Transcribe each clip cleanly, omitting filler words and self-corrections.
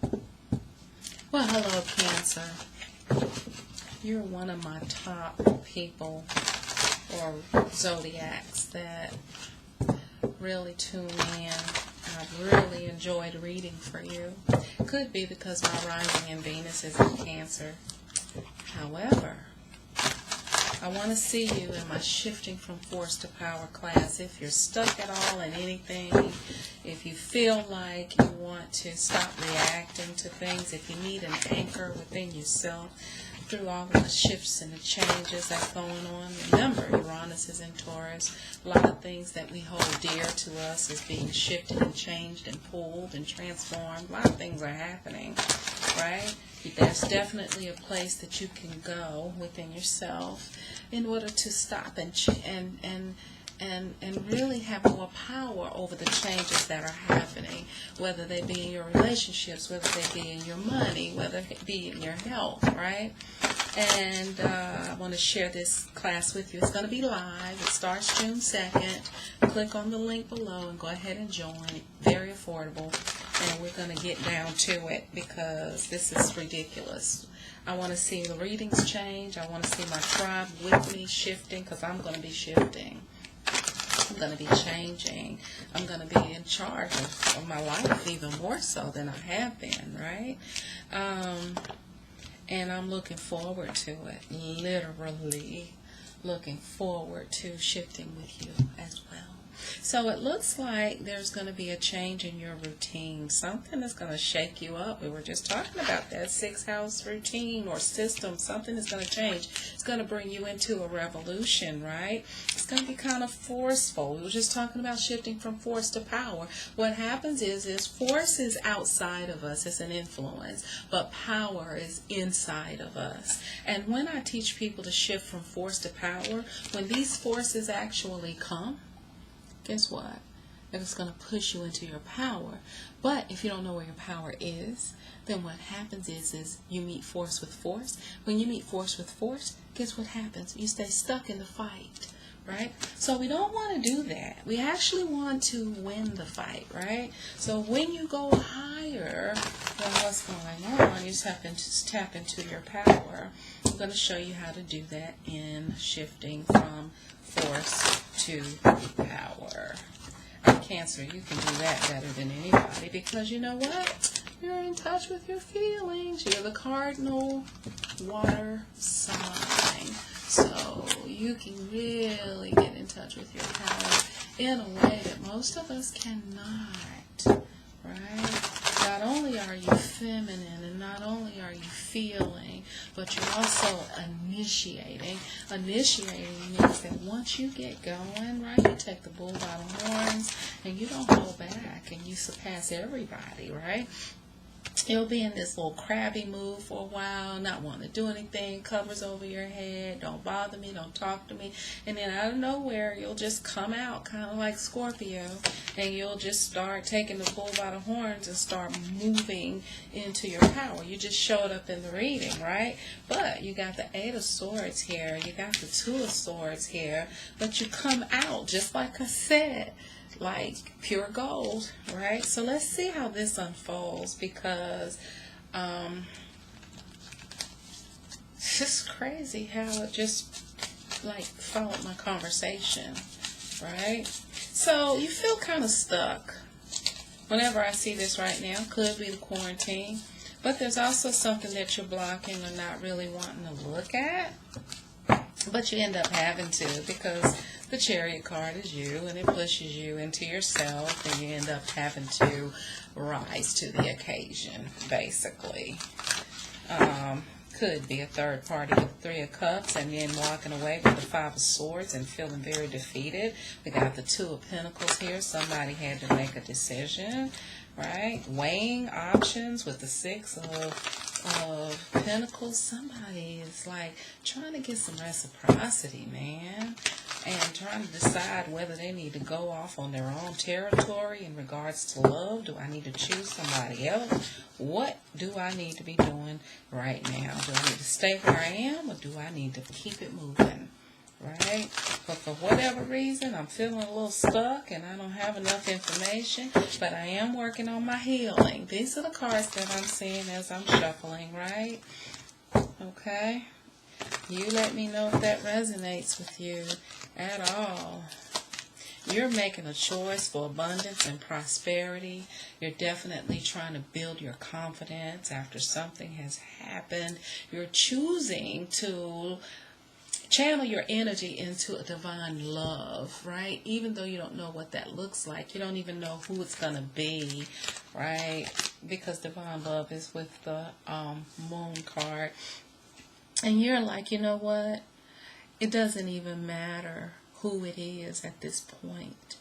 Well, hello, Cancer. You're one of my top people or zodiacs that really tune in. I've really enjoyed reading for you. Could be because my rising in Venus is in Cancer. However, I want to see you in my shifting from force to power class. If you're stuck at all in anything, if you feel like you want to stop reacting to things, if you need an anchor within yourself through all of the shifts and the changes that's going on. Remember, Uranus is in Taurus. A lot of things that we hold dear to us is being shifted and changed and pulled and transformed. A lot of things are happening, right? There's definitely a place that you can go within yourself in order to stop and really have more power over the changes that are happening, whether they be in your relationships, whether they be in your money, whether it be in your health, right? And I want to share this class with you. It's going to be live. It starts June 2nd. Click on the link below and go ahead and join. Very affordable. And we're going to get down to it because this is ridiculous. I want to see the readings change. I want to see my tribe with me shifting because I'm going to be shifting. I'm going to be changing. I'm going to be in charge of my life even more so than I have been, right? And I'm looking forward to it, literally looking forward to shifting with you as well. So it looks like there's going to be a change in your routine. Something is going to shake you up. We were just talking about that 6-house routine or system. Something is going to change. It's going to bring you into a revolution, right? It's going to be kind of forceful. We were just talking about shifting from force to power. What happens is force is outside of us. It's an influence. But power is inside of us. And when I teach people to shift from force to power, when these forces actually come, guess what? It's going to push you into your power. But if you don't know where your power is, then what happens is you meet force with force. When you meet force with force, guess what happens? You stay stuck in the fight, right? So we don't want to do that. We actually want to win the fight, right? So when you go higher than what's going on, you tap into your power. I'm going to show you how to do that in shifting from force to power. And Cancer, you can do that better than anybody because you know what? You're in touch with your feelings. You're the cardinal water sign. So you can really get in touch with your power in a way that most of us cannot, right? Not only are you feminine and not only are you feeling, but you're also initiating. Initiating means that once you get going, right, you take the bull by the horns and you don't hold back and you surpass everybody, right? You'll be in this little crabby mood for a while, not wanting to do anything, covers over your head, don't bother me, don't talk to me. And then out of nowhere, you'll just come out kind of like Scorpio, and you'll just start taking the bull by the horns and start moving into your power. You just showed up in the reading, right? But you got the 8 of Swords here, you got the 2 of Swords here, but you come out, just like I said, like pure gold, right? So let's see how this unfolds because it's just crazy how it just like followed my conversation, right? So you feel kind of stuck whenever I see this right now. Could be the quarantine, but there's also something that you're blocking or not really wanting to look at, but you end up having to because the Chariot card is you, and it pushes you into yourself, and you end up having to rise to the occasion, basically. Could be a third party with 3 of Cups, and then walking away with the 5 of Swords and feeling very defeated. We got the 2 of Pentacles here. Somebody had to make a decision, right? Weighing options with the 6 of Pentacles. Somebody is like trying to get some reciprocity, man, and trying to decide whether they need to go off on their own territory in regards to love. Do I need to choose somebody else? What do I need to be doing right now? Do I need to stay where I am, or do I need to keep it moving? right? But for whatever reason, I'm feeling a little stuck and I don't have enough information, but I am working on my healing. These are the cards that I'm seeing as I'm shuffling, right? Okay? You let me know if that resonates with you at all. You're making a choice for abundance and prosperity. You're definitely trying to build your confidence after something has happened. You're choosing to channel your energy into a divine love, right? Even though you don't know what that looks like. You don't even know who it's going to be, right? Because divine love is with the moon card. And you're like, you know what? It doesn't even matter who it is at this point.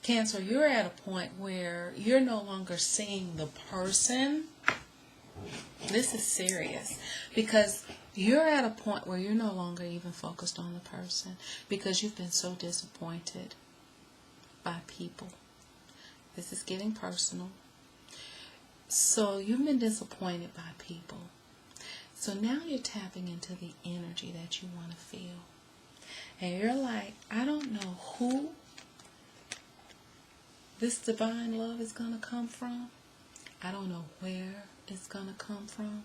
Cancer, you're at a point where you're no longer seeing the person. This is serious. Because you're at a point where you're no longer even focused on the person. Because you've been so disappointed by people. This is getting personal. So you've been disappointed by people. So now you're tapping into the energy that you want to feel. And you're like, I don't know who this divine love is going to come from. I don't know where it's going to come from.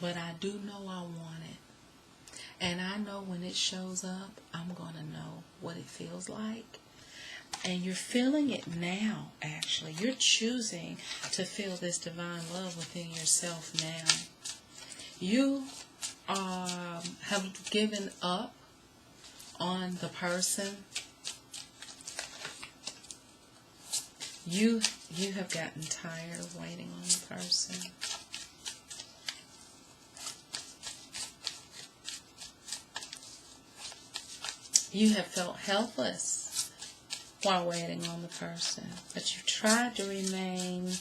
But I do know I want it. And I know when it shows up, I'm going to know what it feels like. And you're feeling it now, actually. You're choosing to feel this divine love within yourself now. You have given up on the person. You have gotten tired of waiting on the person. You have felt helpless while waiting on the person, but you've tried to remain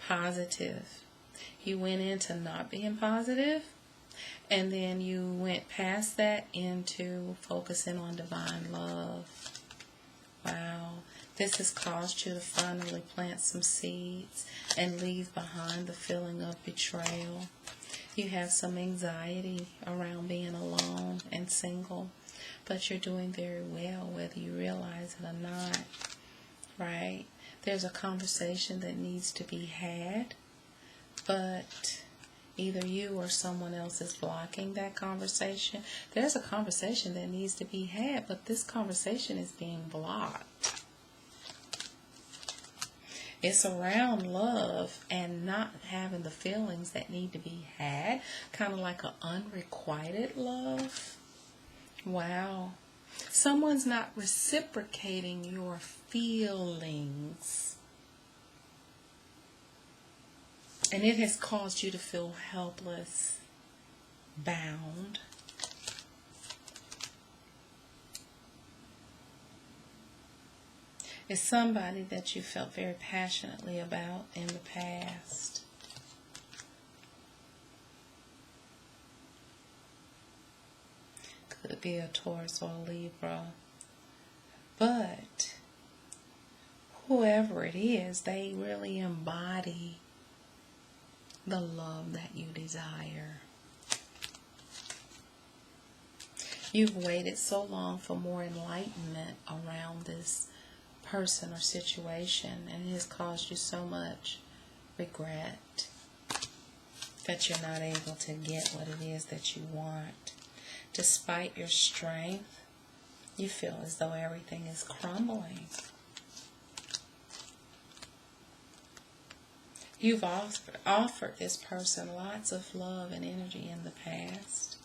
positive. You went into not being positive, and then you went past that into focusing on divine love. Wow. This has caused you to finally plant some seeds and leave behind the feeling of betrayal. You have some anxiety around being alone and single, but you're doing very well whether you realize it or not, right? There's a conversation that needs to be had, but either you or someone else is blocking that conversation. There's a conversation that needs to be had, but this conversation is being blocked. It's around love and not having the feelings that need to be had, kind of like an unrequited love. Wow. Someone's not reciprocating your feelings. And it has caused you to feel helpless, bound. It's somebody that you felt very passionately about in the past. Could be a Taurus or a Libra. But whoever it is, they really embody the love that you desire. You've waited so long for more enlightenment around this person or situation, and it has caused you so much regret that you're not able to get what it is that you want. Despite your strength, you feel as though everything is crumbling. You've offered this person lots of love and energy in the past.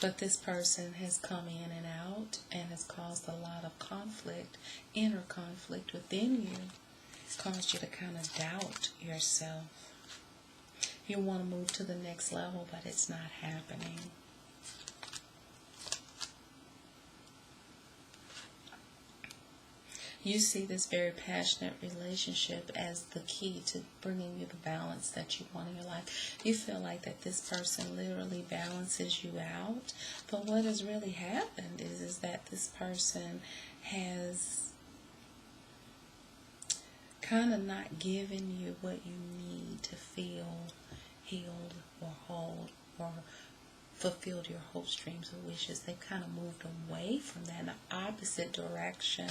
But this person has come in and out and has caused a lot of conflict, inner conflict within you. It's caused you to kind of doubt yourself. You want to move to the next level, but it's not happening. You see this very passionate relationship as the key to bringing you the balance that you want in your life. You feel like that this person literally balances you out. But what has really happened is that this person has kind of not given you what you need to feel healed or whole or fulfilled your hopes, dreams, or wishes. They've kind of moved away from that in the opposite direction.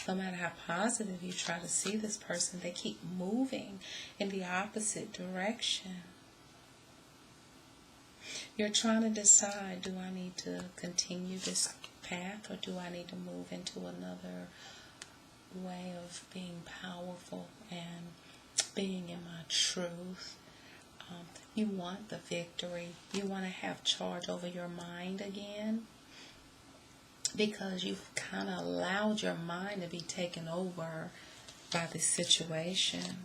No matter how positive you try to see this person, they keep moving in the opposite direction. You're trying to decide, do I need to continue this path or do I need to move into another way of being powerful and being in my truth? You want the victory. You want to have charge over your mind again because you've kind of allowed your mind to be taken over by this situation.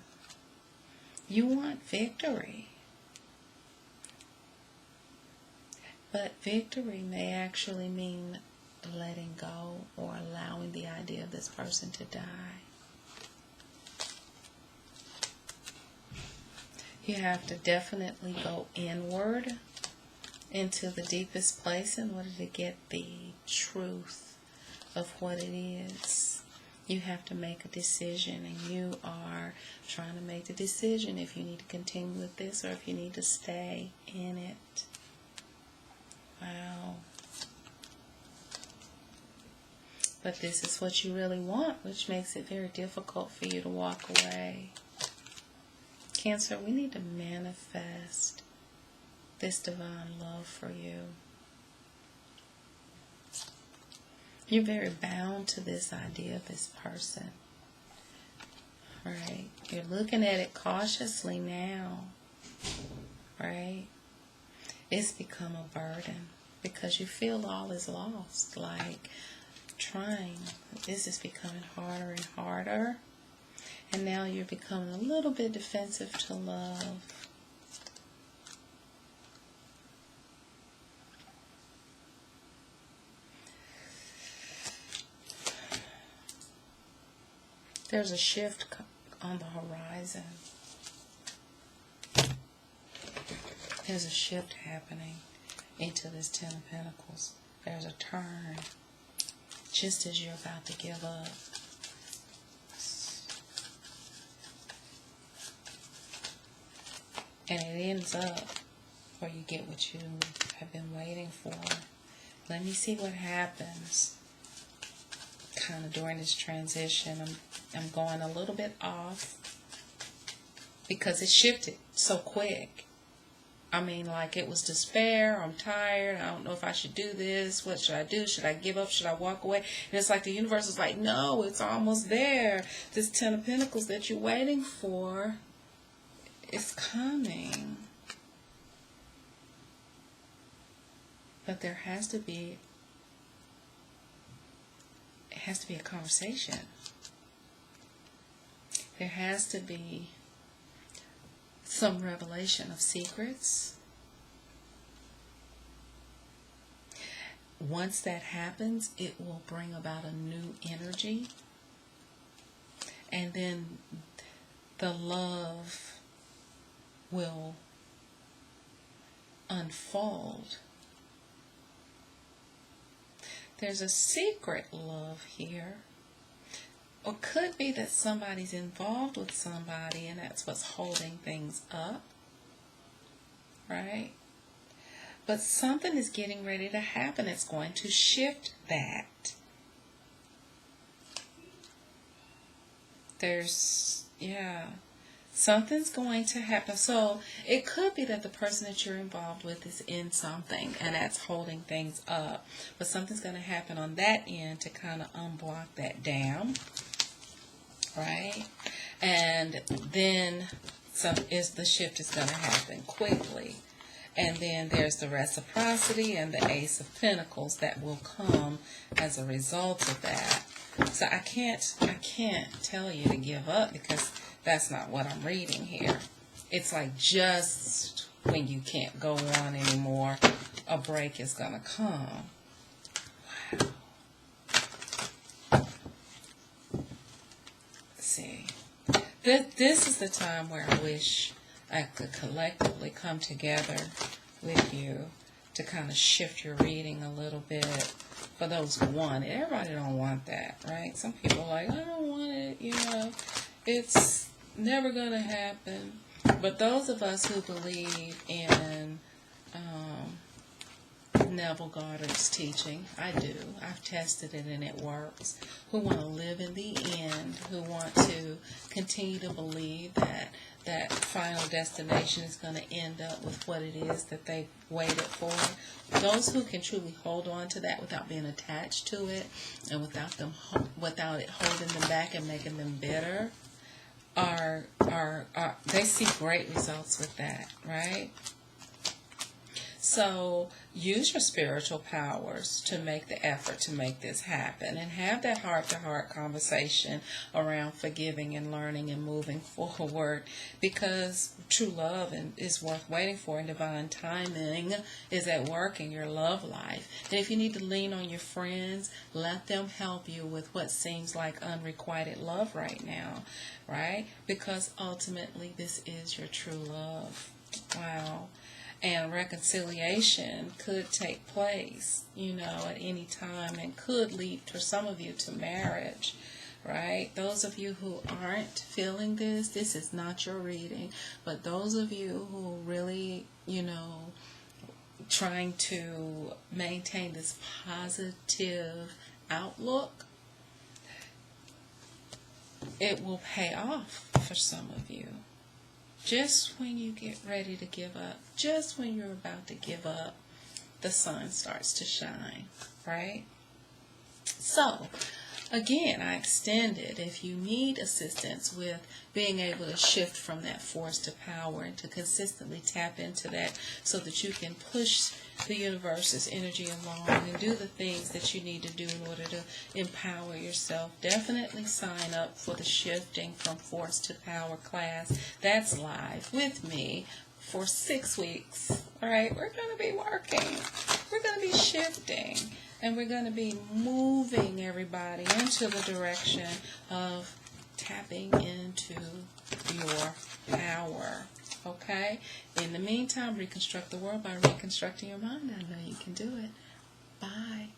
You want victory. But victory may actually mean letting go or allowing the idea of this person to die. You have to definitely go inward into the deepest place in order to get the truth of what it is. You have to make a decision, and you are trying to make the decision if you need to continue with this or if you need to stay in it. Wow. But this is what you really want, which makes it very difficult for you to walk away. Cancer, we need to manifest this divine love for you. You're very bound to this idea of this person. Right? You're looking at it cautiously now. Right? It's become a burden because you feel all is lost. Like trying. This is becoming harder and harder. And now you're becoming a little bit defensive to love. There's a shift on the horizon. There's a shift happening into this Ten of Pentacles. There's a turn just as you're about to give up. And it ends up where you get what you have been waiting for. Let me see what happens kind of during this transition. I'm going a little bit off because it shifted so quick. I mean, like it was despair. I'm tired. I don't know if I should do this. What should I do? Should I give up? Should I walk away? And it's like the universe is like, no, it's almost there. This Ten of Pentacles that you're waiting for is coming. But there has to be, it has to be a conversation. There has to be some revelation of secrets. Once that happens, it will bring about a new energy. And then the love will unfold. There's a secret love here. Or could be that somebody's involved with somebody and that's what's holding things up. Right? But something is getting ready to happen. It's going to shift that. Something's going to happen. So it could be that the person that you're involved with is in something and that's holding things up. But something's going to happen on that end to kind of unblock that dam. Right? And then the shift is going to happen quickly. And then there's the reciprocity and the Ace of Pentacles that will come as a result of that. So I can't tell you to give up because that's not what I'm reading here. It's like just when you can't go on anymore, a break is going to come. Wow. Let's see. This is the time where I wish I could collectively come together with you to kind of shift your reading a little bit for those who want it. Everybody don't want that, right? Some people are like, I don't want it, it's never going to happen. But those of us who believe in Neville Goddard's teaching, I do. I've tested it and it works. Who want to live in the end, who want to continue to believe that that final destination is going to end up with what it is that they waited for. Those who can truly hold on to that without being attached to it and without it holding them back and making them bitter, they see great results with that, right? So use your spiritual powers to make the effort to make this happen and have that heart-to-heart conversation around forgiving and learning and moving forward, because true love is worth waiting for, and divine timing is at work in your love life. And if you need to lean on your friends, let them help you with what seems like unrequited love right now, right? Because ultimately this is your true love. Wow. And reconciliation could take place, at any time, and could lead for some of you to marriage, right? Those of you who aren't feeling this is not your reading. But those of you who really, trying to maintain this positive outlook, it will pay off for some of you. Just when you get ready to give up, just when you're about to give up, the sun starts to shine, right? So, again, I extended, if you need assistance with being able to shift from that force to power and to consistently tap into that so that you can push the universe's energy along and do the things that you need to do in order to empower yourself, definitely sign up for the Shifting from Force to Power class. That's live with me for 6 weeks. All right, we're going to be working. We're going to be shifting. And we're going to be moving everybody into the direction of tapping into your power. Okay? In the meantime, reconstruct the world by reconstructing your mind. I know you can do it. Bye.